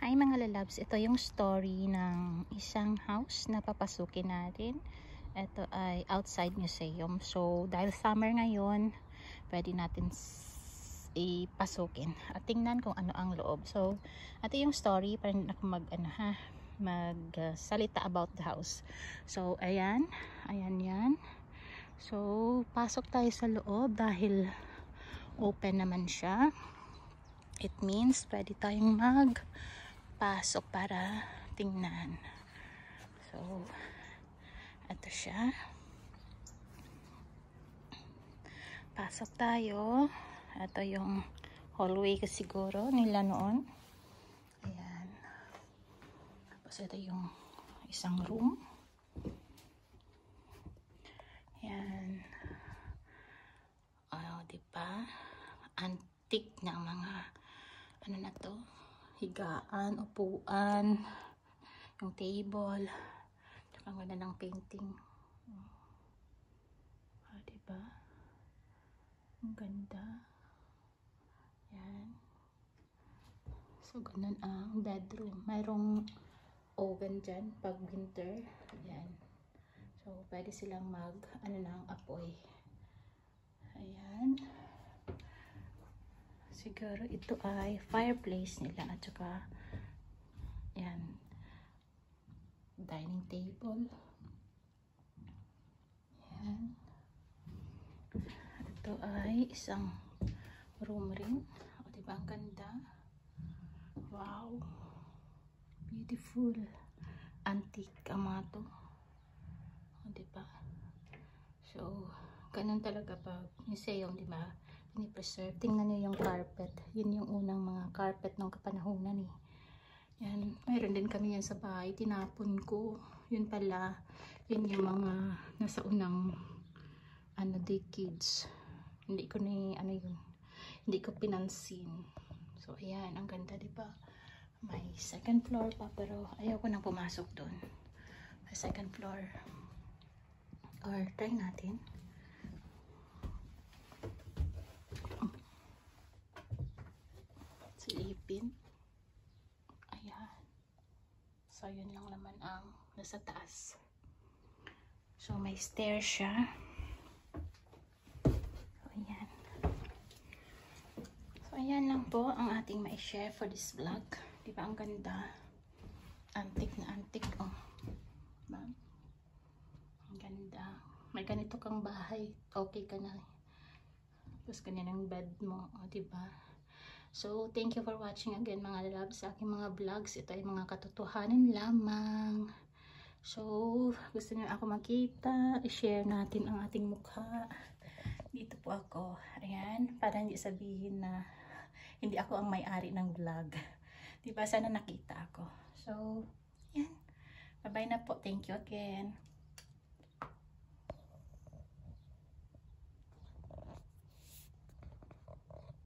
Hi mga lalabs, ito yung story ng isang house na papasukin natin. Ito ay outside museum. So dahil summer ngayon, pwede natin ipasukin at tingnan kung ano ang loob. So ito yung story para ako magsalita about the house. So ayan yan. So pasok tayo sa loob dahil open naman siya. It means pwede tayong pasok para tingnan. So ito siya, pasok tayo. Ito yung hallway ko siguro nila noon. Ayan, tapos ito yung isang room. Ayan, diba antique na mga ano na to, higaan, upuan, yung table, tsaka ang ganda ng painting. Diba? Ang ganda. Yan. So, ganun ang bedroom. Mayroong oven dyan pag winter. Yan. So, pwede silang ng apoy. Ayan. Siguro ito ay fireplace nila at saka yan, dining table. Yan. Ito ay isang room rin. O diba ang ganda? Wow, beautiful, antique ang mga to. O diba? So ganun talaga pag museum, diba? Pinipreserve. Tingnan nyo yung carpet. Yun yung unang mga carpet ng kapanahunan eh. Yan. Mayroon din kami yan sa bahay. Tinapon ko. Yun pala. Yun yung mga nasa unang decades. Hindi ko hindi ko pinansin. So ayan. Ang ganda diba? May second floor pa pero ayaw ko nang pumasok doon. May second floor. Or try natin. Silipin. Ayan. So, yun lang naman ang nasa taas. So, may stair siya. So, ayan. So, ayan lang po ang ating mai-share for this vlog. Diba ang ganda? Antique na antique. Oh. Diba? Ang ganda. May ganito kang bahay. Okay ka na. Tapos ganyan ang bed mo. O, diba? So, thank you for watching again mga loves sa aking mga vlogs. Ito ay mga katotohanan lamang. So, gusto niyo ako makita, i-share natin ang ating mukha. Dito po ako. Ayan, para hindi sabihin na hindi ako ang may-ari ng vlog. Diba? Sana nakita ako. So, yan. Bye-bye na po. Thank you again.